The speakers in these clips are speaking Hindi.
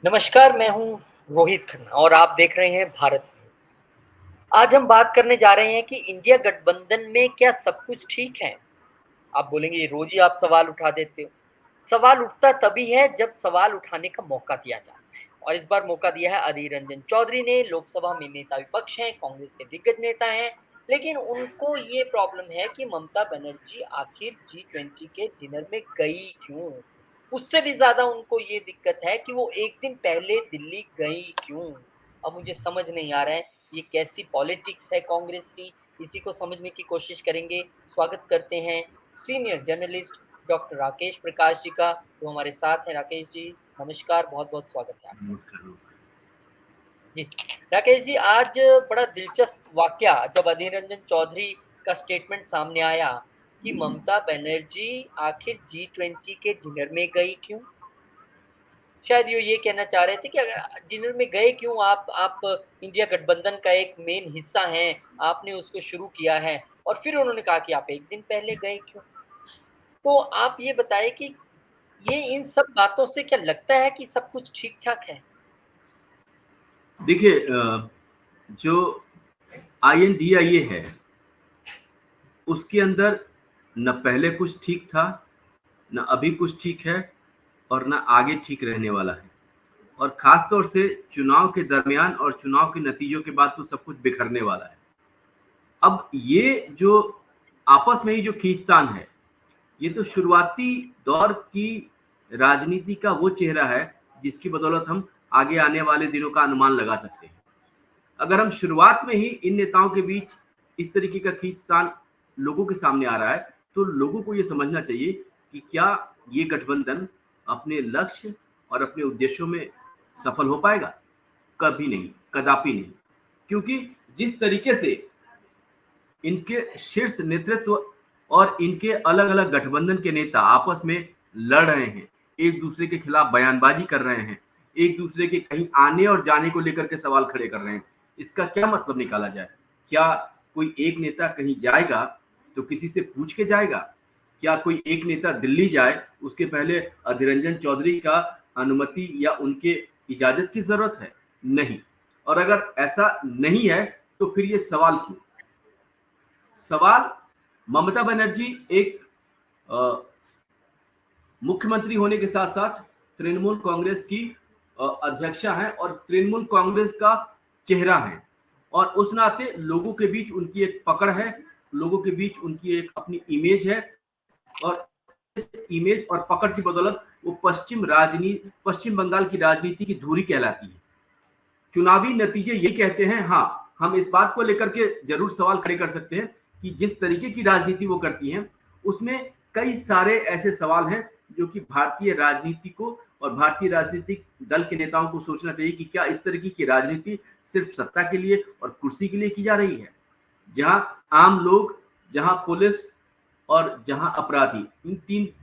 नमस्कार, मैं हूँ रोहित खन्ना और आप देख रहे हैं भारत न्यूज़। आज हम बात करने जा रहे हैं कि इंडिया गठबंधन में क्या सब कुछ ठीक है? आप बोलेंगे ये रोज़ ही आप सवाल उठा देते हो। सवाल उठता तभी है जब सवाल उठाने का मौका दिया जाता है और इस बार मौका दिया है अधीर रंजन चौधरी ने। लोकसभा में नेता विपक्ष हैं, कांग्रेस के दिग्गज नेता हैं, लेकिन उनको ये प्रॉब्लम है कि ममता बनर्जी आखिर G20 के डिनर में गई क्यों? उससे भी ज़्यादा उनको ये दिक्कत है कि वो 1 दिन पहले दिल्ली गई क्यों? अब मुझे समझ नहीं आ रहा है, ये कैसी पॉलिटिक्स है कांग्रेस की, इसी को समझने की कोशिश करेंगे। स्वागत करते हैं senior journalist doctor Rakesh Prakash ji का, जो हमारे साथ हैं। राकेश जी, नमस्कार, बहुत-बहुत स्वागत है आपका। नमस्कार, नमस्कार। जी, राकेश जी, आज बड़ा दिलचस्प वाकया जब अधीर रंजन चौधरी का स्टेटमेंट सामने आया कि ममता बनर्जी आखिर G20 के डिनर में गई क्यों? शायद ये कहना चाह रहे थे कि अगर डिनर में गए क्यों आप इंडिया गठबंधन का एक मेन हिस्सा हैं, आपने उसको शुरू किया है और फिर उन्होंने कहा कि आप 1 दिन पहले गए क्यों? तो आप ये बताएँ कि ये इन सब बातों से क्या लगता है कि सब कुछ ठीक-ठाक है? देखिए जो INDIA है, उसके अंदर न पहले कुछ ठीक था, न अभी कुछ ठीक है और न आगे ठीक रहने वाला है। और ख़ास तौर से चुनाव के दरमियान और चुनाव के नतीजों के बाद तो सब कुछ बिखरने वाला है। अब ये जो आपस में ही जो खींचतान है, ये तो शुरुआती दौर की राजनीति का वो चेहरा है, जिसकी बदौलत हम आगे आने वाले दिनों का अनुमान लगा सकते हैं। अगर हम शुरुआत में ही इन नेताओं के बीच इस तरीके का खींचतान लोगों के सामने आ रहा है, तो लोगों को ये समझना चाहिए कि क्या ये गठबंधन अपने लक्ष्य और अपने उद्देश्यों में सफल हो पाएगा? कभी नहीं, कदापि नहीं। क्योंकि जिस तरीके से इनके शीर्ष नेतृत्व और इनके अलग-अलग गठबंधन के नेता आपस में लड़ रहे हैं, एक-दूसरे के खिलाफ बयानबाजी कर रहे हैं, एक-दूसरे के कहीं आने और जाने को लेकर के सवाल खड़े कर रहे हैं। इसका क्या मतलब निकाला जाए? क्या कोई एक नेता कहीं जाएगा, तो किसी से पूछ के जाएगा? क्या कोई एक नेता दिल्ली जाए, उसके पहले अधीर रंजन चौधरी का अनुमति या उनके इजाज़त की ज़रूरत है? नहीं। और अगर ऐसा नहीं है, तो फिर ये सवाल क्यों? सवाल ममता बनर्जी एक मुख्यमंत्री होने के साथ-साथ तृणमूल कांग्रेस की अध्यक्षा हैं और तृणमूल कांग्रेस का चेहरा हैं और उस नाते लोगों के बीच उनकी एक पकड़ है, लोगों के बीच उनकी एक अपनी इमेज है और इस इमेज और पकड़ की बदौलत वो पश्चिम बंगाल की राजनीति की धुरी कहलाती है। चुनावी नतीजे यही कहते हैं। हाँ, हम इस बात को लेकर के जरूर सवाल खड़े कर सकते हैं कि जिस तरीके की राजनीति वो करती हैं, उसमें कई सारे ऐसे सवाल हैं जो कि भारतीय राजनीति को और भारतीय राजनीतिक दल के नेताओं को सोचना चाहिए कि क्या इस तरीके की राजनीति सिर्फ सत्ता के लिए और कुर्सी के लिए की जा रही है, जहां आम लोग, जहां पुलिस और जहां अपराधी,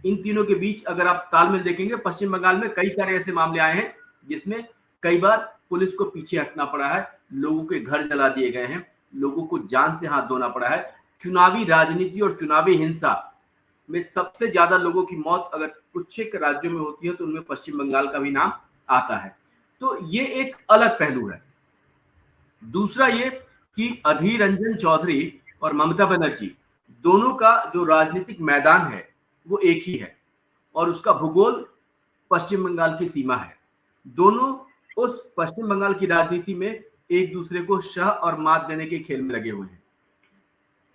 इन तीनों के बीच अगर आप तालमेल देखेंगे, पश्चिम बंगाल में कई सारे ऐसे मामले आए हैं जिसमें कई बार पुलिस को पीछे हटना पड़ा है, लोगों के घर जला दिए गए हैं, लोगों को जान से हाथ धोना पड़ा है। चुनावी राजनीति और चुनावी हिंसा में सबसे ज्यादा लोगों की मौत अगर कुछ एक राज्यों में होती है तो उनमें पश्चिम बंगाल का भी नाम आता है। तो ये एक अलग पहलू है। दूसरा ये कि अधीर रंजन चौधरी और ममता बनर्जी दोनों का जो राजनीतिक मैदान है वो एक ही है और उसका भूगोल पश्चिम बंगाल की सीमा है। दोनों उस पश्चिम बंगाल की राजनीति में एक दूसरे को शह और मात देने के खेल में लगे हुए हैं।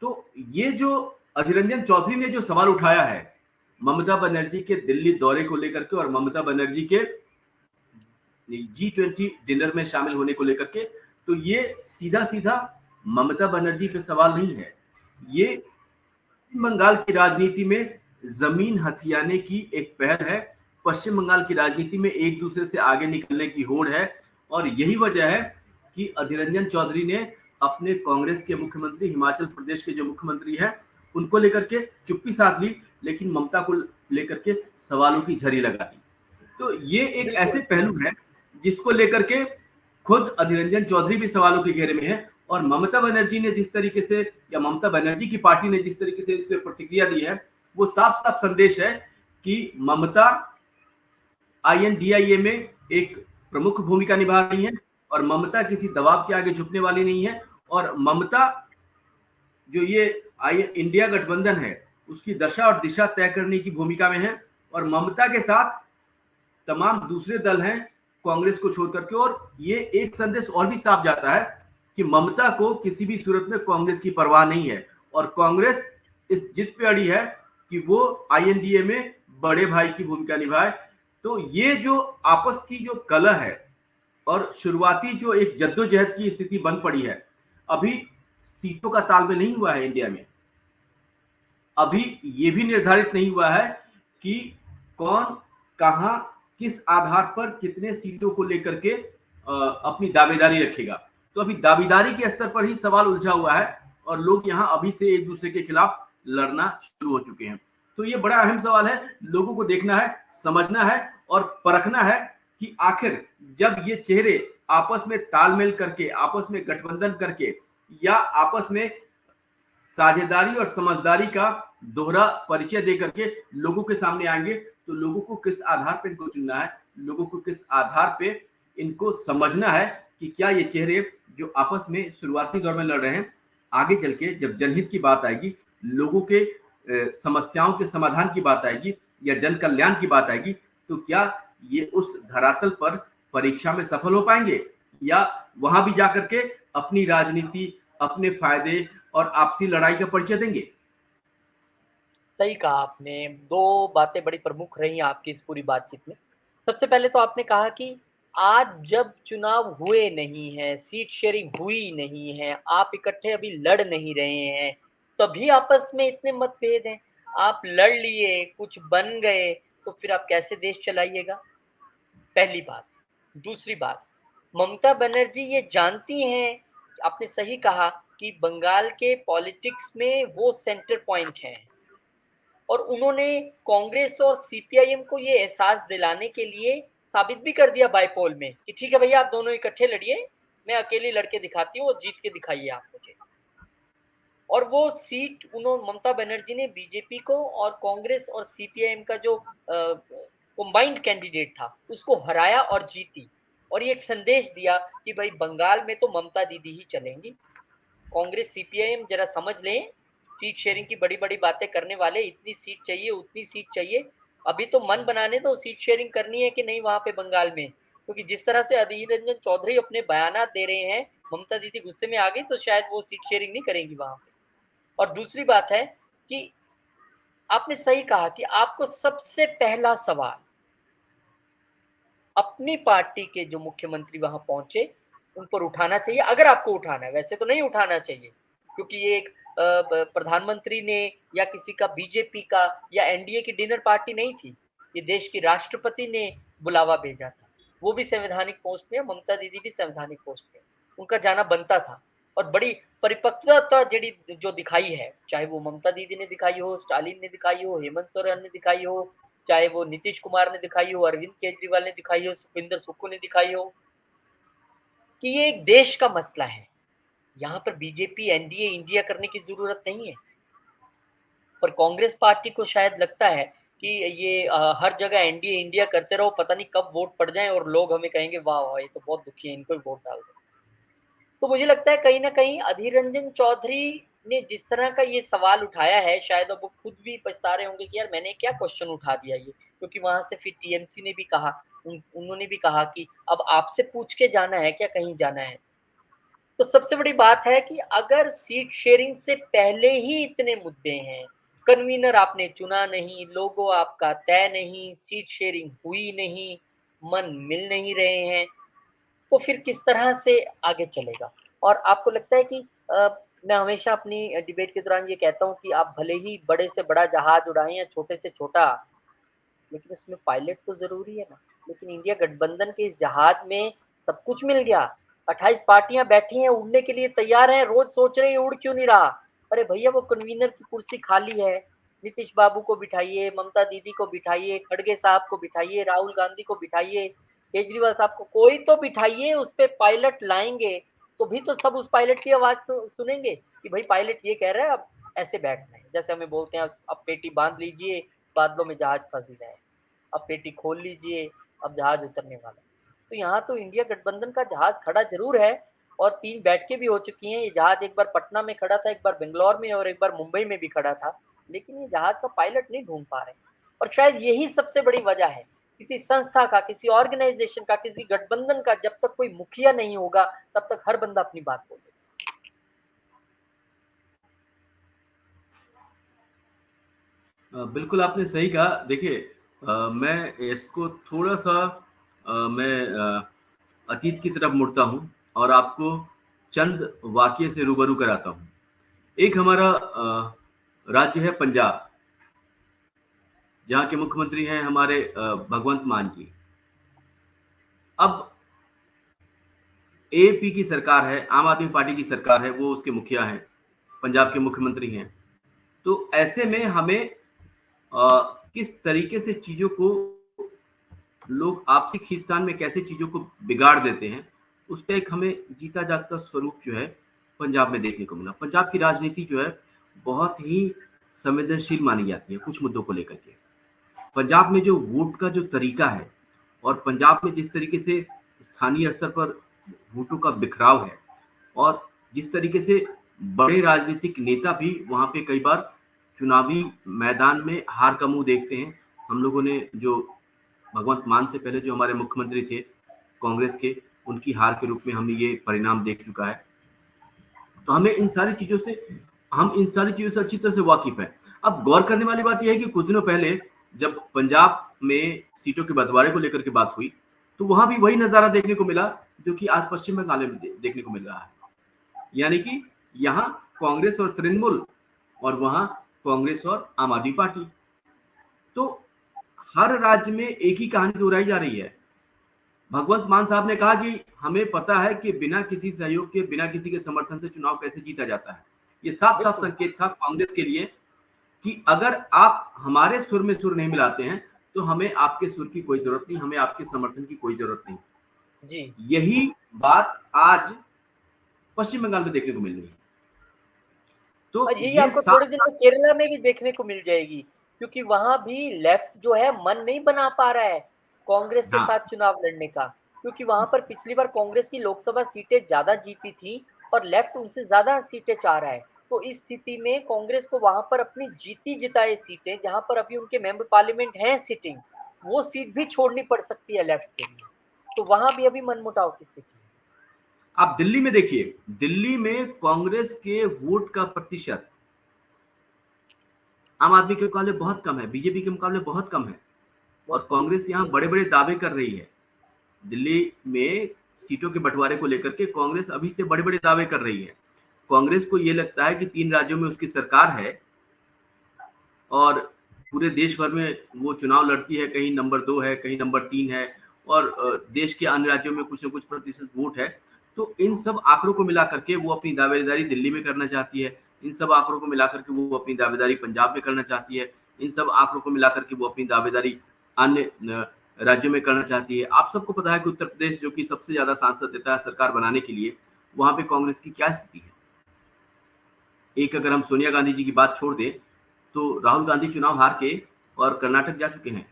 तो ये जो अधीर रंजन चौधरी ने जो सवाल उठाया है ममता बनर्जी के दिल्ली दौरे को लेकर के और ममता बनर्जी के G20 डिनर में शामिल होने को लेकर के, तो ये सीधा-सीधा ममता बनर्जी पे सवाल नहीं है। ये पश्चिम बंगाल की राजनीति में जमीन हथियाने की एक पहल है। पश्चिम बंगाल की राजनीति में एक दूसरे से आगे निकलने की होड़ है और यही वजह है कि अधीर रंजन चौधरी ने अपने कांग्रेस के मुख्यमंत्री, हिमाचल प्रदेश के जो मुख्यमंत्री हैं, उनको लेकर के चुप्पी साध ली, लेकिन ममता को लेकर के सवालों की झड़ी लगा दी। तो ये एक ऐसे पहलू है जिसको लेकर के खुद अधीर रंजन चौधरी भी सवालों के घेरे में है और ममता बनर्जी ने जिस तरीके से या ममता बनर्जी की पार्टी ने जिस तरीके से इस पर प्रतिक्रिया दी है, वो साफ-साफ संदेश है कि ममता INDIA में एक प्रमुख भूमिका निभा रही हैं और ममता किसी दबाव के आगे झुकने वाली नहीं है। और ममता जो ये इंडिया गठबंधन है उसकी दशा और दिशा तय करने की भूमिका में है। और ममता के साथ तमाम दूसरे दल हैं कांग्रेस को छोड़ करके। और ये एक संदेश और भी साफ जाता है कि ममता को किसी भी सूरत में कांग्रेस की परवाह नहीं है और कांग्रेस इस जिद पे अड़ी है कि वो आईएनडीए में बड़े भाई की भूमिका निभाए। तो ये जो आपस की जो कलह है और शुरुआती जो एक जद्दोजहद की स्थिति बन पड़ी है, अभी सीटों का तालमेल नहीं हुआ है इंडिया में। अभी ये भी निर्धारित नहीं हुआ है कि कौन कहां किस आधार पर कितने सीटों को लेकर के अपनी दावेदारी रखेगा। तो अभी दावेदारी के स्तर पर ही सवाल उलझा हुआ है और लोग यहां अभी से एक दूसरे के खिलाफ लड़ना शुरू हो चुके हैं। तो ये बड़ा अहम सवाल है, लोगों को देखना है, समझना है और परखना है कि आखिर जब ये चेहरे आपस में तालमेल करके, आपस में गठबंधन करके या आपस में साझेदारी और समझदारी का दोहरा परिचय दे करके लोगों के सामने आएंगे, तो लोगों को किस आधार पर इनको चुनना है, लोगों को किस आधार पे इनको समझना है कि क्या ये चेहरे जो आपस में शुरुआती दौर में लड़ रहे हैं, आगे चल के जब जनहित की बात आएगी, लोगों के समस्याओं के समाधान की बात आएगी या जन कल्याण की बात आएगी, तो क्या ये उस धरातल पर परीक्षा में सफल हो पाएंगे या वहां भी जाकर के अपनी राजनीति, अपने फायदे और आपसी लड़ाई का परिचय देंगे। सही कहा आपने। 2 बातें बड़ी प्रमुख रही आपकी इस पूरी बातचीत में। सबसे पहले तो आपने कहा कि आज जब चुनाव हुए नहीं हैं, सीट शेयरिंग हुई नहीं है, आप इकट्ठे अभी लड़ नहीं रहे हैं, तभी आपस में इतने मतभेद हैं। आप लड़ लिए, कुछ बन गए, तो फिर आप कैसे देश चलाइएगा? पहली बात। दूसरी बात, ममता बनर्जी ये जानती हैं, आपने सही कहा कि बंगाल के पॉलिटिक्स में वो सेंटर पॉइंट हैं। और उन्होंने कांग्रेस और सीपीआईएम को ये एहसास दिलाने के लिए साबित भी कर दिया बाईपोल में कि ठीक है भैया, आप दोनों इकट्ठे लड़िए, मैं अकेली लड़के दिखाती हूँ और जीत के दिखाइए आप मुझे। और वो सीट ममता बनर्जी ने बीजेपी को और कांग्रेस और सीपीआईएम का जो कंबाइंड कैंडिडेट था उसको हराया और जीती। और ये एक संदेश दिया कि भाई बंगाल में तो ममता दीदी ही चलेंगी। कांग्रेस सीपीआईएम जरा समझ लें, सीट शेयरिंग की बड़ी बड़ी बातें करने वाले, इतनी सीट चाहिए, उतनी सीट चाहिए, अभी तो मन बनाने दो सीट शेयरिंग करनी है कि नहीं वहां पे बंगाल में। क्योंकि जिस तरह से अधीर रंजन चौधरी अपने बयानात दे रहे हैं, ममता दीदी गुस्से में आ गई तो शायद वो सीट शेयरिंग नहीं करेंगी वहां पे। और दूसरी बात है कि आपने सही कहा कि आपको सबसे पहला सवाल अपनी पार्टी के जो मुख्यमंत्री वहां पहुंचे उन पर उठाना चाहिए, अगर आपको उठाना है। वैसे तो नहीं उठाना चाहिए, क्योंकि ये एक प्रधानमंत्री ने या किसी का बीजेपी का या एनडीए की डिनर पार्टी नहीं थी, ये देश की राष्ट्रपति ने बुलावा भेजा था। वो भी संवैधानिक पोस्ट में, ममता दीदी भी संवैधानिक पोस्ट में, उनका जाना बनता था। और बड़ी परिपक्वता जो दिखाई है, चाहे वो ममता दीदी ने दिखाई हो, स्टालिन ने दिखाई हो, हेमंत सोरेन ने दिखाई हो, चाहे वो नीतीश कुमार ने दिखाई हो, अरविंद केजरीवाल ने दिखाई हो, सुखविंदर सुक्खू ने दिखाई हो, कि ये एक देश का मसला है। यहाँ पर बीजेपी एनडीए इंडिया करने की जरूरत नहीं है। पर कांग्रेस पार्टी को शायद लगता है कि ये हर जगह एनडीए इंडिया करते रहो, पता नहीं कब वोट पड़ जाए और लोग हमें कहेंगे वाह वाह ये तो बहुत दुखी है, इनको ही वोट डाल दो। तो मुझे लगता है कहीं ना कहीं अधीर रंजन चौधरी ने जिस तरह का ये सवाल उठाया है, शायद अब वो खुद भी पछता रहे होंगे कि यार मैंने क्या क्वेश्चन उठा दिया ये। क्योंकि वहां से फिर टीएमसी ने भी कहा, उन्होंने भी कहा कि अब आपसे पूछ के जाना है क्या, कहीं जाना है। तो सबसे बड़ी बात है कि अगर सीट शेयरिंग से पहले ही इतने मुद्दे हैं, कन्वीनर आपने चुना नहीं, लोगो आपका तय नहीं, सीट शेयरिंग हुई नहीं, मन मिल नहीं रहे हैं, तो फिर किस तरह से आगे चलेगा। और आपको लगता है कि मैं हमेशा अपनी डिबेट के दौरान ये कहता हूँ कि आप भले ही बड़े से बड़ा जहाज उड़ाएं या छोटे से छोटा, लेकिन उसमें पायलट तो जरूरी है ना। लेकिन इंडिया गठबंधन के इस जहाज में सब कुछ मिल गया, 28 पार्टियां बैठी हैं, उड़ने के लिए तैयार हैं, रोज सोच रहे हैं उड़ क्यों नहीं रहा। अरे भैया वो कन्वीनर की कुर्सी खाली है, नीतीश बाबू को बिठाइए, ममता दीदी को बिठाइए, खड़गे साहब को बिठाइए, राहुल गांधी को बिठाइए, केजरीवाल साहब को, कोई तो बिठाइए, उस पर पायलट लाएंगे तो भी तो सब उस पायलट की आवाज सुनेंगे कि भाई पायलट ये कह रहा है, अब ऐसे बैठना है। जैसे हमें बोलते हैं अब पेटी बांध लीजिए, बादलों में जहाज फंस जाए, अब पेटी खोल लीजिए, अब जहाज उतरने वाला। तो यहाँ तो इंडिया गठबंधन का जहाज खड़ा जरूर है और 3 बैठकें भी हो चुकी हैं। ये जहाज एक बार पटना में खड़ा था, एक बार बेंगलोर में और एक बार मुंबई में भी खड़ा था, लेकिन ये जहाज का पायलट नहीं ढूंढ पा रहे। और शायद यही सबसे बड़ी वजह है। किसी संस्था का, किसी ऑर्गेनाइजेशन का, किसी गठबंधन का जब तक कोई मुखिया नहीं होगा, तब तक हर बंदा अपनी बात बोलेगा। बिल्कुल आपने सही कहा। देखिए, मैं इसको थोड़ा-सा मैं अतीत की तरफ मुड़ता हूँ और आपको चंद वाक़ये से रूबरू कराता हूँ। एक हमारा राज्य है पंजाब, जहाँ के मुख्यमंत्री हैं हमारे भगवंत मान जी। अब एपी की सरकार है, आम आदमी पार्टी की सरकार है, वो उसके मुखिया हैं, पंजाब के मुख्यमंत्री हैं। तो ऐसे में हमें किस तरीके से चीज़ों को लोग आपसी खींचतान में कैसे चीज़ों को बिगाड़ देते हैं, उसका एक हमें जीता जागता स्वरूप जो है पंजाब में देखने को मिला। पंजाब की राजनीति जो है बहुत ही संवेदनशील मानी जाती है कुछ मुद्दों को लेकर के। पंजाब में जो वोट का जो तरीका है और पंजाब में जिस तरीके से स्थानीय स्तर पर वोटों का बिखराव है और जिस तरीके से बड़े राजनीतिक नेता भी वहाँ पे कई बार चुनावी मैदान में हार का मुँह देखते हैं। हम लोगों ने जो भगवंत मान से पहले जो हमारे मुख्यमंत्री थे कांग्रेस के, उनकी हार के रूप में हमने ये परिणाम देख चुका है। तो हमें इन सारी चीज़ों से हम इन सारी चीज़ों से अच्छी तरह से वाकिफ़ हैं। अब गौर करने वाली बात ये है कि कुछ दिनों पहले जब पंजाब में सीटों के बँटवारे को लेकर के बात हुई, तो वहाँ भी वही नज़ारा देखने को मिला जो कि आज पश्चिम बंगाल में देखने को मिल रहा है। यानी कि यहाँ कांग्रेस और तृणमूल और वहाँ कांग्रेस और आम आदमी पार्टी। तो हर राज्य में एक ही कहानी दोहराई जा रही है। भगवंत मान साहब ने कहा कि हमें पता है कि बिना किसी सहयोग के, बिना किसी के समर्थन से चुनाव कैसे जीता जाता है। ये साफ-साफ बिल्कुल। संकेत था कांग्रेस के लिए कि अगर आप हमारे सुर में सुर नहीं मिलाते हैं, तो हमें आपके सुर की कोई ज़रूरत नहीं, हमें आपके समर्थन की कोई ज़रूरत नहीं। जी। यही बात आज पश्चिम बंगाल में देखने को मिल रही है। तो और यही ये आपको थोड़े दिन साफ-साफ में केरला में भी देखने को मिल जाएगी, क्योंकि वहाँ भी लेफ्ट जो है मन नहीं बना पा रहा है कांग्रेस के हाँ, साथ चुनाव लड़ने का, क्योंकि वहाँ पर पिछली बार कांग्रेस की लोकसभा सीटें ज़्यादा जीती थी और लेफ्ट उनसे ज़्यादा सीटें चाह रहा है। तो इस स्थिति में कांग्रेस को वहाँ पर अपनी जीती-जिताई सीटें, जहाँ पर अभी उनके मेंबर पार्लियामेंट हैं सिटिंग, वो सीट भी छोड़नी पड़ सकती है लेफ्ट के लिए। तो वहाँ भी अभी मनमुटाव की स्थिति है। आप दिल्ली में देखिए, दिल्ली में कांग्रेस के वोट का प्रतिशत आम आदमी के मुकाबले बहुत कम है, बीजेपी के मुकाबले बहुत कम है और बहुत कम। कांग्रेस यहाँ बड़े-बड़े दावे कर रही है। दिल्ली में सीटों के बंटवारे को लेकर के कांग्रेस अभी से बड़े-बड़े दावे कर रही है। कांग्रेस को ये लगता है कि 3 राज्यों में उसकी सरकार है और पूरे देश भर में वो चुनाव लड़ती है, कहीं नंबर 2 है, कहीं नंबर 3 है और देश के अन्य राज्यों में कुछ न कुछ प्रतिशत वोट है। तो इन सब आंकड़ों को मिला करके वो अपनी दावेदारी दिल्ली में करना चाहती है। इन सब आंकड़ों को मिलाकर के वो अपनी दावेदारी पंजाब में करना चाहती है। इन सब आंकड़ों को मिलाकर के वो अपनी दावेदारी अन्य राज्यों में करना चाहती है। आप सबको पता है कि उत्तर प्रदेश जो कि सबसे ज़्यादा सांसद देता है सरकार बनाने के लिए, वहाँ पे कांग्रेस की क्या स्थिति है? एक अगर हम सोनिया गांधी जी की बात छोड़ दें, तो राहुल गांधी चुनाव हार के और कर्नाटक जा चुके हैं।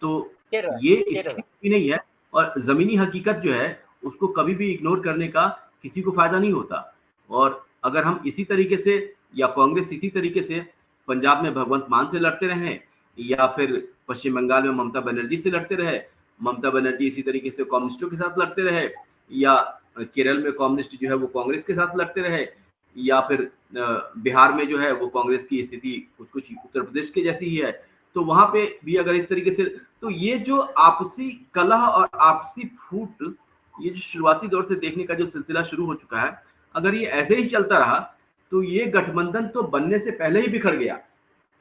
तो केरला। ये केरला। स्थिति भी नहीं है और ज़मीनी हकीकत जो है, उसको कभी भी इग्नोर करने का किसी को फ़ायदा नहीं होता। और अगर हम इसी तरीके से या कांग्रेस इसी तरीके से पंजाब में भगवंत मान से लड़ते रहें या फिर पश्चिम बंगाल में ममता बनर्जी से लड़ते रहे, ममता बनर्जी इसी तरीके से कम्युनिस्टों के साथ लड़ते रहे या केरल में कम्युनिस्ट जो है वो कांग्रेस के साथ लड़ते रहे या फिर बिहार में जो है वो कांग्रेस की स्थिति कुछ-कुछ उत्तर प्रदेश के जैसी ही है। तो वहाँ पे भी अगर इस तरीके से तो ये जो आपसी कलह और आपसी फूट ये जो शुरुआती दौर से देखने का जो सिलसिला शुरू हो चुका है, अगर ये ऐसे ही चलता रहा, तो ये गठबंधन तो बनने से पहले ही बिखर गया।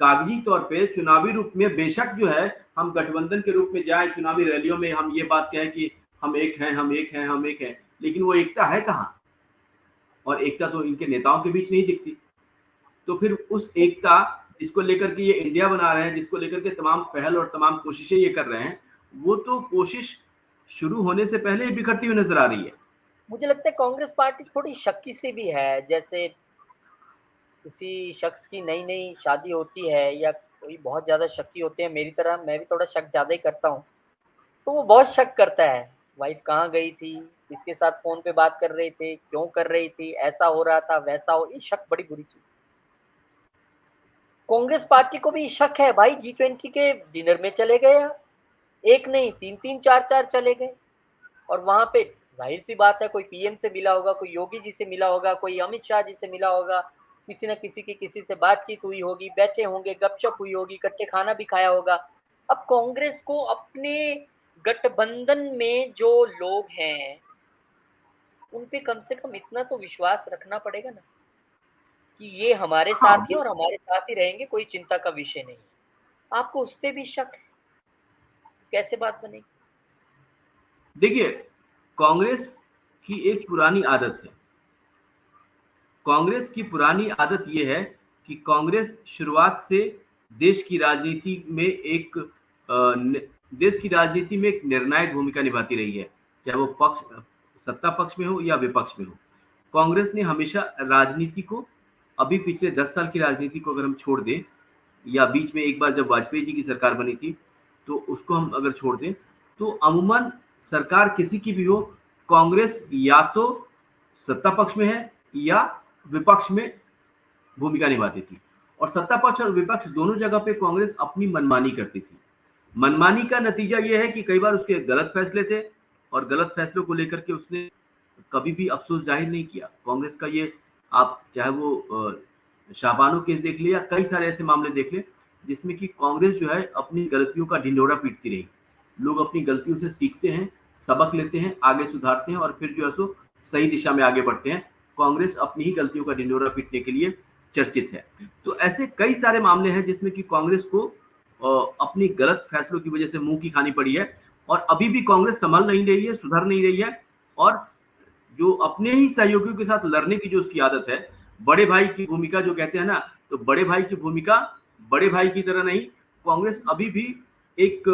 कागजी तौर पे चुनावी रूप में बेशक जो है हम गठबंधन के रूप में जाएँ, चुनावी रैलियों में हम ये बात कहें कि हम एक हैं, हम एक हैं, हम एक हैं, लेकिन वो एकता है कहाँ? और एकता तो इनके नेताओं के बीच नहीं दिखती। तो फिर उस एकता जिसको लेकर के ये इंडिया बना रहे हैं, जिसको लेकर के तमाम पहल और तमाम कोशिशें ये कर रहे हैं, वो तो कोशिश शुरू होने से पहले ही बिखरती हुई नज़र आ रही है। मुझे लगता है कांग्रेस पार्टी थोड़ी शक्की सी भी है, जैसे किसी शख्स की नई-नई शादी होती है या कोई बहुत ज़्यादा शक्की होते हैं, मेरी तरह मैं भी थोड़ा शक ज़्यादा ही करता हूँ। तो वो बहुत शक करता है, वाइफ कहाँ गई थी, किसके साथ फ़ोन पे बात कर रहे थे, क्यों कर रही थी, ऐसा हो रहा था, वैसा हो ये शक बड़ी बुरी चीज़। कांग्रेस पार्टी को भी शक है भाई G20 के डिनर में चले गए आप, एक नहीं 3-3 4-4 चले गए और वहाँ पे ज़ाहिर-सी बात है कोई पीएम से मिला होगा, कोई योगी जी से मिला होगा, कोई अमित शाह जी से मिला होगा, किसी न किसी की किसी से बातचीत हुई होगी, बैठे होंगे, गपशप हुई होगी, इकट्ठे खाना भी खाया होगा। अब कांग्रेस को अपने गठबंधन में जो लोग हैं, उन पे कम से कम इतना तो विश्वास रखना पड़ेगा ना, कि ये हमारे हाँ, साथ ही और हमारे साथ ही रहेंगे, कोई चिंता का विषय नहीं है। आपको उस पे भी शक है, कैसे बात बनेगी? देखिए, कांग्रेस की एक पुरानी आदत है। कांग्रेस की पुरानी आदत ये है कि कांग्रेस शुरुआत से देश की राजनीति में एक देश की राजनीति में एक निर्णायक भूमिका निभाती रही है, चाहे वो सत्ता पक्ष में हो या विपक्ष में हो। कांग्रेस ने हमेशा राजनीति को, अभी पिछले 10 साल की राजनीति को अगर हम छोड़ दें या बीच में एक बार जब वाजपेयी जी की सरकार बनी थी, तो उसको हम अगर छोड़ दें, तो अमूमन सरकार किसी की भी हो, कांग्रेस या तो सत्ता पक्ष में है या विपक्ष में भूमिका निभाती थी। और सत्ता पक्ष और विपक्ष दोनों जगह पे कांग्रेस अपनी मनमानी करती थी। मनमानी का नतीजा ये है कि कई बार उसके गलत फैसले थे और गलत फैसलों को लेकर के उसने कभी भी अफसोस जाहिर नहीं किया। कांग्रेस का ये, आप चाहे वो शाहबानो केस देख ले या कई सारे ऐसे मामले देख ले, जिसमें कि कांग्रेस जो है अपनी गलतियों का ढिंढोरा पीटती रही। लोग अपनी गलतियों से सीखते हैं, सबक लेते हैं, आगे सुधारते हैं और फिर जो है सो सही दिशा में आगे बढ़ते हैं। कांग्रेस अपनी ही गलतियों का ढिंढोरा पीटने के लिए चर्चित है। तो ऐसे कई सारे मामले हैं जिसमें कि कांग्रेस को अपनी गलत फैसलों की वजह से मुंह की खानी पड़ी है और अभी भी कांग्रेस संभल नहीं रही है, सुधर नहीं रही है और जो अपने ही सहयोगियों के साथ लड़ने की जो उसकी आदत है, बड़े भाई की भूमिका जो कहते हैं ना, तो बड़े भाई की भूमिका बड़े भाई की तरह नहीं, कांग्रेस अभी भी एक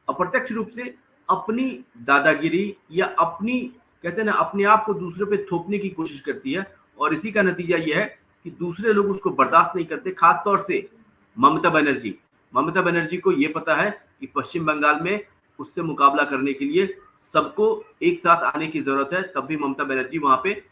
अप्रत्यक्ष रूप से अपनी दादागिरी या अपनी, कहते हैं ना, अपने आप को दूसरे पे थोपने की कोशिश करती है और इसी का नतीजा यह है कि दूसरे लोग उसको बर्दाश्त नहीं करते। खासतौर से ममता बनर्जी को यह पता है कि पश्चिम बंगाल में उससे मुकाबला करने के लिए सबको एक साथ आने की जरूरत है, तब भी ममता बनर्जी वहां पे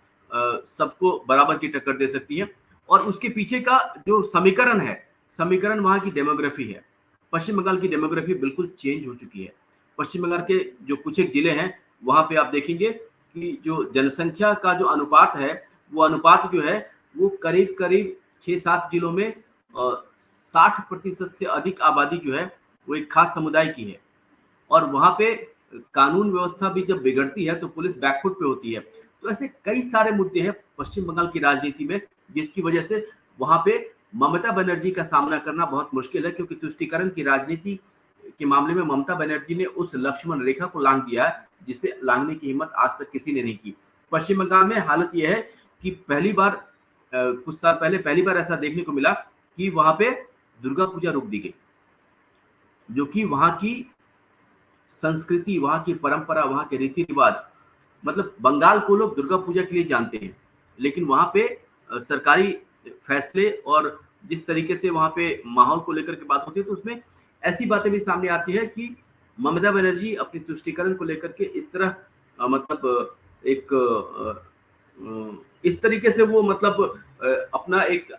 सबको बराबर की टक्कर दे सकती है। और उसके पीछे का जो समीकरण है, समीकरण वहां की डेमोग्राफी है। पश्चिम बंगाल की डेमोग्राफी बिल्कुल चेंज हो चुकी है। पश्चिम बंगाल के जो कुछ एक जिले हैं, वहां पे आप देखेंगे कि जो जनसंख्या का जो अनुपात है, वो अनुपात जो है वो करीब करीब 6-7 जिलों में 60% से अधिक आबादी जो है वो एक खास समुदाय की है। और वहां पे कानून व्यवस्था भी जब बिगड़ती है तो पुलिस बैकफुट पे होती है। तो ऐसे कई सारे मुद्दे हैं पश्चिम बंगाल की राजनीति में, जिसकी वजह से वहां पे ममता बनर्जी का सामना करना बहुत मुश्किल है, क्योंकि तुष्टीकरण की राजनीति के मामले में ममता बनर्जी ने उस लक्ष्मण रेखा को लांघ दिया है जिसे लांघने की हिम्मत आज तक किसी ने नहीं की। पश्चिम बंगाल में हालत यह है कि पहली बार कुछ साल पहले पहली बार ऐसा देखने को मिला कि वहां पे दुर्गा पूजा रोक दी गई, जो कि वहां की संस्कृति, वहां की परंपरा, वहां के रीति रिवाज, मतलब बंगाल को लोग दुर्गा पूजा के लिए जानते हैं, लेकिन वहां पे सरकारी फैसले और जिस तरीके से वहां पे माहौल को लेकर के बात होती है, तो उसमें ऐसी बातें भी सामने आती है कि ममता बनर्जी अपनी तुष्टीकरण को लेकर के इस तरह मतलब एक इस तरीके से वो मतलब अपना एक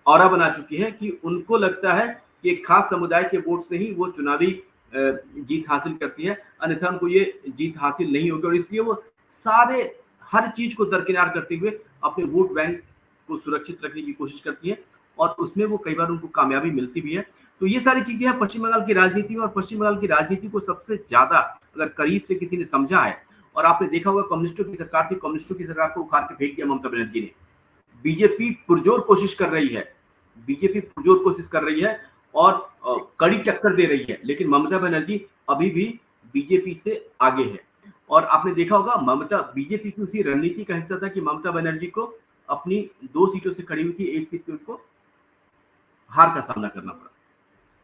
ऑरा बना चुकी है कि उनको लगता है कि एक खास समुदाय के वोट से ही वो चुनावी जीत हासिल करती है, अन्यथा उनको ये जीत हासिल नहीं होगी। और इसलिए वो सारे हर चीज को दरकिनार करते हुए अपने वोट बैंक को सुरक्षित रखने की कोशिश करती है और उसमें वो कई बार उनको कामयाबी मिलती भी है। तो ये सारी चीजें हैं पश्चिम बंगाल की राजनीति में। और पश्चिम बंगाल की राजनीति को सबसे ज्यादा अगर करीब से किसी ने समझा है, और आपने देखा होगा कम्युनिस्टों की सरकार को उखाड़ के फेंक दिया ममता बनर्जी ने। बीजेपी पुरजोर कोशिश कर रही है, और कड़ी टक्कर दे रही है, लेकिन ममता बनर्जी अभी भी बीजेपी से आगे है। और आपने देखा होगा बीजेपी की उसी रणनीति का हिस्सा था कि ममता बनर्जी को अपनी 2 सीटों से खड़ी हुई थी, 1 सीट पे उनको हार का सामना करना पड़ा।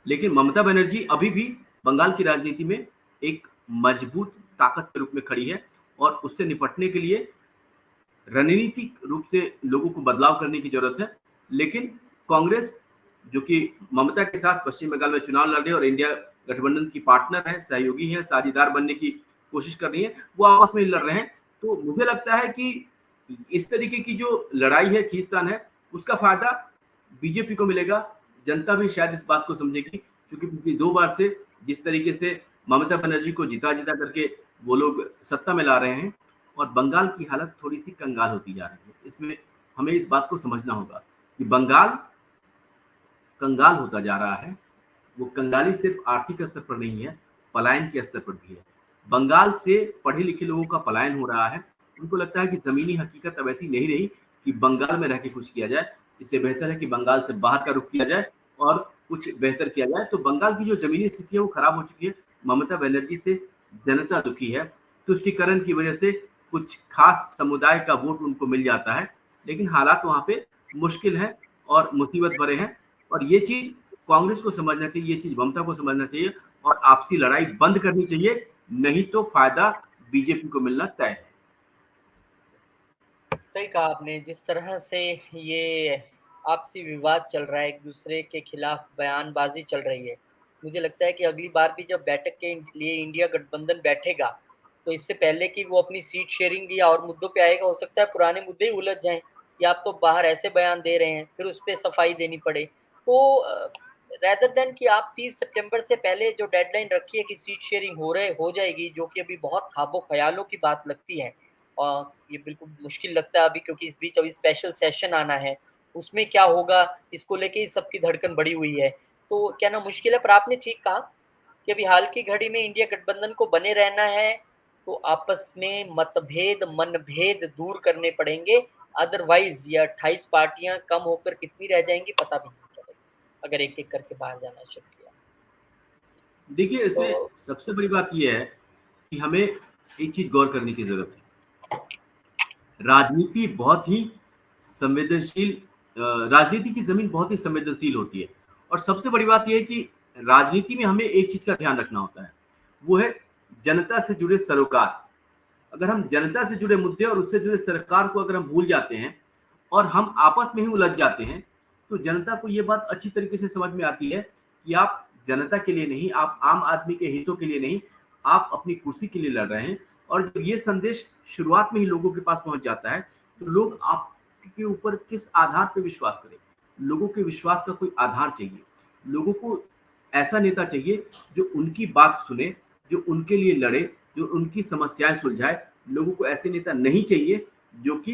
लेकिन ममता बनर्जी अभी भी बंगाल की राजनीति में एक मजबूत ताकत के रूप में खड़ी है और उससे निपटने के लिए रणनीतिक रूप से लोगों को बदलाव करने की जरूरत है। लेकिन कांग्रेस, जो कि ममता के साथ पश्चिम बंगाल में चुनाव लड़ रही है और इंडिया गठबंधन की पार्टनर है, सहयोगी है, साझेदार बनने की कोशिश कर रही है, वो आपस में ही लड़ रहे हैं। तो मुझे लगता है कि इस तरीके की जो लड़ाई है, खींचतान है, उसका फायदा बीजेपी को मिलेगा। जनता भी शायद इस बात को समझेगी, क्योंकि पिछली 2 बार से जिस तरीके से ममता बनर्जी को जिता-जिता करके वो लोग सत्ता में ला रहे हैं, और बंगाल की हालत थोड़ी-सी कंगाल होती जा रही है। इसमें हमें इस बात को समझना होगा कि बंगाल कंगाल होता जा रहा है। वो कंगाली सिर्फ आर्थिक स्तर पर नहीं है, पलायन के स्तर पर भी है। बंगाल से पढ़े-लिखे लोगों का पलायन हो रहा है। उनको लगता है कि ज़मीनी हकीकत अब ऐसी नहीं रही कि बंगाल में रह के कुछ किया जाए। इससे बेहतर है कि बंगाल से बाहर का रुख किया जाए और कुछ बेहतर किया जाए। तो बंगाल की जो ज़मीनी स्थिति है वो खराब हो चुकी है। ममता बनर्जी से जनता दुखी है। तुष्टीकरण की वजह से कुछ खास समुदाय का वोट उनको मिल जाता है, लेकिन हालात वहाँ पे मुश्किल हैं और मुसीबत भरे हैं। और ये चीज़ कांग्रेस को समझना चाहिए, ये चीज़ ममता को समझना चाहिए और आपसी लड़ाई बंद करनी चाहिए, नहीं तो फायदा बीजेपी को मिलना तय है। सही कहा आपने, जिस तरह से ये आपसी विवाद चल रहा है, एक-दूसरे के खिलाफ बयानबाज़ी चल रही है, मुझे लगता है कि अगली बार भी जब बैठक के लिए इंडिया गठबंधन बैठेगा, तो इससे पहले कि वो अपनी सीट शेयरिंग या और मुद्दों पे आएगा, हो सकता है पुराने मुद्दे ही उलझ जाएँ कि आप तो बाहर ऐसे बयान दे रहे हैं, फिर उस पे सफाई देनी पड़े। तो रेदर देन कि आप 30 सितंबर से पहले जो डेडलाइन रखी है कि सीट शेयरिंग हो जाएगी, जो कि अभी बहुत ख्वाबो-ख़यालों की बात लगती है। ये बिल्कुल मुश्किल लगता है अभी, क्योंकि इस बीच अभी स्पेशल सेशन आना है, उसमें क्या होगा इसको लेके ही सबकी धड़कन बढ़ी हुई है। तो कहना मुश्किल है, पर आपने ठीक कहा कि अभी हाल की घड़ी में इंडिया गठबंधन को बने रहना है, तो आपस में मतभेद, मनभेद दूर करने पड़ेंगे, अदरवाइज़ ये 28 पार्टियाँ कम होकर कितनी रह जाएँगी पता भी नहीं चलेगा, अगर एक-एक करके बाहर जाना शुरू किया। देखिए, तो इसमें सबसे बड़ी बात ये है कि हमें एक चीज़ गौर करने की ज़रूरत है। राजनीति बहुत ही संवेदनशील राजनीति की ज़मीन बहुत ही संवेदनशील होती है, और सबसे बड़ी बात ये है कि राजनीति में हमें एक चीज़ का ध्यान रखना होता है, वो है जनता से जुड़े सरोकार। अगर हम जनता से जुड़े मुद्दे और उससे जुड़े सरकार को अगर हम भूल जाते हैं और हम आपस में ही उलझ जाते हैं, तो जनता को ये बात अच्छी तरीके से समझ में आती है कि आप जनता के लिए नहीं, आप आम आदमी के हितों के लिए नहीं, आप अपनी कुर्सी के लिए लड़ रहे हैं। और जब ये संदेश शुरुआत में ही लोगों के पास पहुंच जाता है, तो लोग आपके ऊपर किस आधार पर विश्वास करें? लोगों के विश्वास का कोई आधार चाहिए। लोगों को ऐसा नेता चाहिए जो उनकी बात सुने, जो उनके लिए लड़े, जो उनकी समस्याएं सुलझाए। लोगों को ऐसे नेता नहीं चाहिए जो कि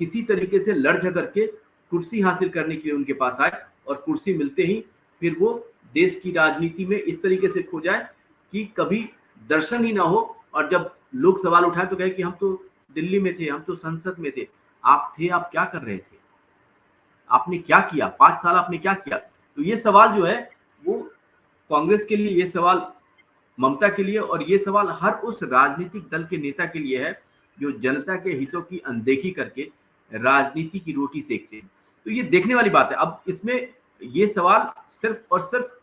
किसी तरीके से लड़ झगड़ के कुर्सी हासिल करने के लिए उनके पास आए और कुर्सी मिलते ही फिर वो देश की राजनीति में इस तरीके से खो जाए कि कभी दर्शन ही ना हो, और जब लोग सवाल उठाए तो कहे कि हम तो दिल्ली में थे, हम तो संसद में थे। आप थे, आप क्या कर रहे थे? आपने क्या किया? 5 साल आपने क्या किया? तो ये सवाल जो है वो कांग्रेस के लिए, ये सवाल ममता के लिए, और ये सवाल हर उस राजनीतिक दल के नेता के लिए है जो जनता के हितों की अनदेखी करके राजनीति की रोटी सेकते हैं। तो ये देखने वाली बात है। अब इसमें ये सवाल सिर्फ और सिर्फ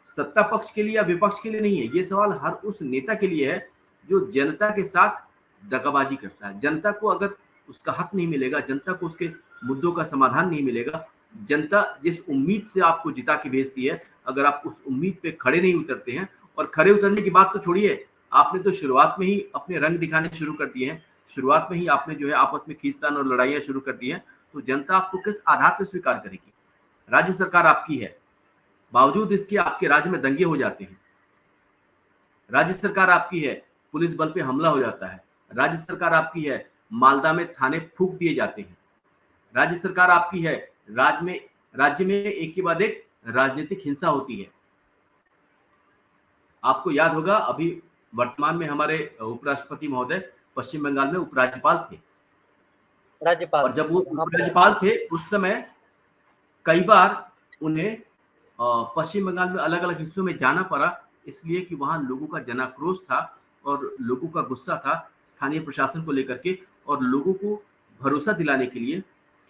सत्ता पक्ष के लिए या विपक्ष के लिए नहीं है, ये सवाल हर उस नेता के लिए है जो जनता के साथ दगाबाजी करता है। जनता को अगर उसका हक नहीं मिलेगा, जनता को उसके मुद्दों का समाधान नहीं मिलेगा, जनता जिस उम्मीद से आपको जिता के भेजती है, अगर आप उस उम्मीद पे खड़े नहीं उतरते हैं, और खड़े उतरने की बात तो छोड़िए, आपने तो शुरुआत में ही अपने रंग दिखाने शुरू कर दिए हैं, शुरुआत में ही आपने जो है आपस में खींचतान और लड़ाइयाँ शुरू कर दी हैं, तो जनता आपको किस आधार पर स्वीकार करेगी? राज्य सरकार आपकी है, बावजूद इसके आपके राज्य में दंगे हो जाते हैं। राज्य सरकार आपकी है, पुलिस बल पे हमला हो जाता है। राज्य सरकार आपकी है, मालदा में थाने फूँक दिए जाते हैं। राज्य सरकार आपकी है, राज्य में एक के बाद एक राजनीतिक हिंसा होती है। आपको याद होगा, अभी वर्तमान में हमारे उपराष्ट्रपति महोदय पश्चिम बंगाल में उपराज्यपाल थे, राज्यपाल और जब थे, वो वहाँ पे उपराज्यपाल थे उस समय कई बार उन्हें पश्चिम बंगाल में अलग-अलग हिस्सों में जाना पड़ा, इसलिए कि वहाँ लोगों का जनाक्रोश था और लोगों का गुस्सा था स्थानीय प्रशासन को लेकर के, और लोगों को भरोसा दिलाने के लिए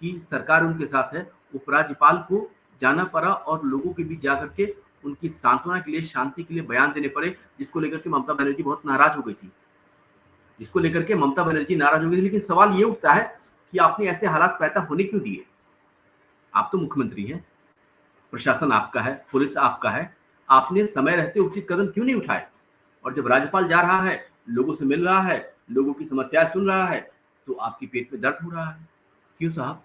कि सरकार उनके साथ है, उपराज्यपाल को जाना पड़ा और लोगों के बीच जाकर के उनकी सांत्वना के लिए, शांति के लिए बयान देने पड़े, जिसको लेकर के ममता बनर्जी बहुत नाराज हो गई थी। लेकिन सवाल ये उठता है कि आपने ऐसे हालात पैदा होने क्यों दिए? आप तो मुख्यमंत्री हैं, प्रशासन आपका है, पुलिस आपका है, आपने समय रहते उचित कदम क्यों नहीं उठाए? और जब राज्यपाल जा रहा है, लोगों से मिल रहा है, लोगों की समस्याएं सुन रहा है, तो आपकी पेट में दर्द हो रहा है। क्यों साहब?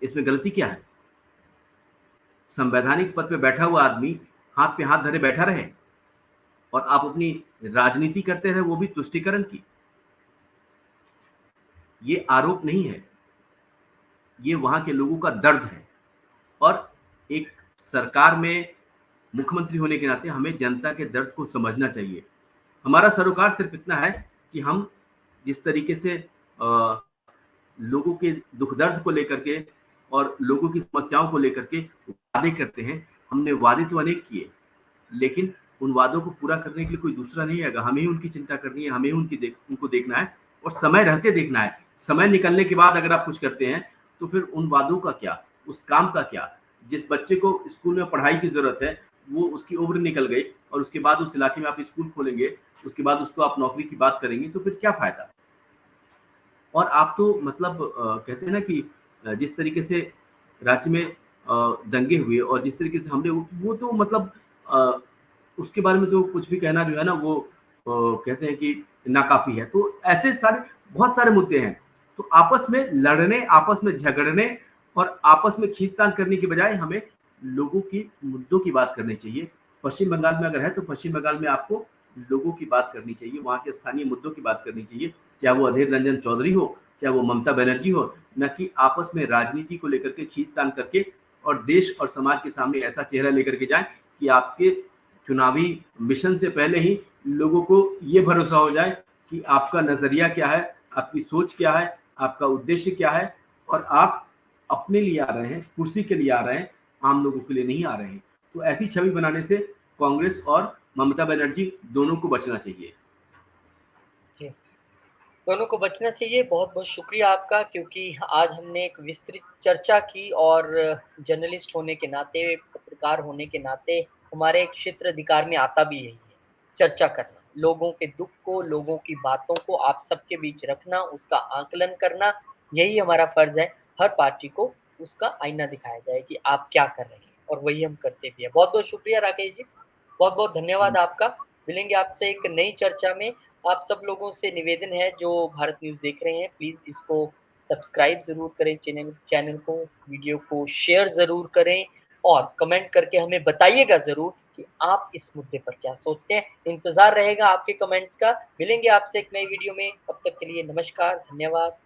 इसमें गलती क्या है? संवैधानिक पद पे बैठा हुआ आदमी हाथ पे हाथ धरे बैठा रहे और आप अपनी राजनीति करते रहे, वो भी तुष्टीकरण की। ये आरोप नहीं है, ये वहां के लोगों का दर्द है। और एक सरकार में मुख्यमंत्री होने के नाते हमें जनता के दर्द को समझना चाहिए। हमारा सरोकार सिर्फ इतना है कि हम जिस तरीके से लोगों के दुख दर्द को लेकर के और लोगों की समस्याओं को लेकर के वादे करते हैं। हमने वादे तो अनेक किए, लेकिन उन वादों को पूरा करने के लिए कोई दूसरा नहीं आएगा। हमें ही उनकी चिंता करनी है, हमें ही उनको देखना है और समय रहते देखना है। समय निकलने के बाद अगर आप कुछ करते हैं तो फिर उन वादों का क्या, उस काम का क्या? जिस बच्चे को स्कूल में पढ़ाई की जरूरत है, वो उसकी उम्र निकल गई और उसके बाद उस इलाके में आप स्कूल खोलेंगे, उसके बाद उसको आप नौकरी की बात करेंगे, तो फिर क्या फायदा? और आप तो मतलब कहते हैं ना कि जिस तरीके से राज्य में दंगे हुए और जिस तरीके से हमले, वो तो मतलब अ, उसके बारे में तो कुछ भी कहना जो है ना, वो कहते हैं कि नाकाफी है। तो ऐसे सारे बहुत सारे मुद्दे हैं। तो आपस में लड़ने, आपस में झगड़ने और आपस में खींचतान करने की बजाय हमें लोगों की मुद्दों की बात करनी चाहिए। पश्चिम बंगाल में अगर है तो पश्चिम बंगाल में आपको लोगों की बात करनी चाहिए, वहाँ के स्थानीय मुद्दों की बात करनी चाहिए, चाहे वो अधीर रंजन चौधरी हो, चाहे वो ममता बनर्जी हो, न कि आपस में राजनीति को लेकर के खींचतान करके और देश और समाज के सामने ऐसा चेहरा लेकर के जाएं कि आपके चुनावी मिशन से पहले ही लोगों को ये भरोसा हो जाए कि आपका नजरिया क्या है, आपकी सोच क्या है, आपका उद्देश्य क्या है और आप अपने लिए आ रहे हैं, कुर्सी के लिए आ रहे हैं, आम लोगों के लिए नहीं आ रहे हैं। तो ऐसी छवि बनाने से कांग्रेस और ममता बनर्जी दोनों को बचना चाहिए। जी, दोनों को बचना चाहिए। बहुत-बहुत शुक्रिया आपका, क्योंकि आज हमने एक विस्तृत चर्चा की और जर्नलिस्ट होने के नाते, पत्रकार होने के नाते हमारे क्षेत्र अधिकार में आता भी यही है, चर्चा करना। लोगों के दुःख को, लोगों की बातों को आप सबके बीच रखना, उसका आकलन करना, यही हमारा फ़र्ज़ है। हर पार्टी को उसका आईना दिखाया जाए कि आप क्या कर रहे हैं, और वही हम करते भी हैं। बहुत-बहुत शुक्रिया राकेश जी, बहुत-बहुत धन्यवाद आपका। मिलेंगे आपसे एक नई चर्चा में। आप सब लोगों से निवेदन है जो भारत न्यूज़ देख रहे हैं, प्लीज़ इसको सब्सक्राइब ज़रूर करें, चैनल को, वीडियो को शेयर ज़रूर करें और कमेंट करके हमें बताइएगा ज़रूर कि आप इस मुद्दे पर क्या सोचते हैं। इंतज़ार रहेगा आपके कमेंट्स का। मिलेंगे आपसे एक नई वीडियो में, तब तक के लिए नमस्कार, धन्यवाद।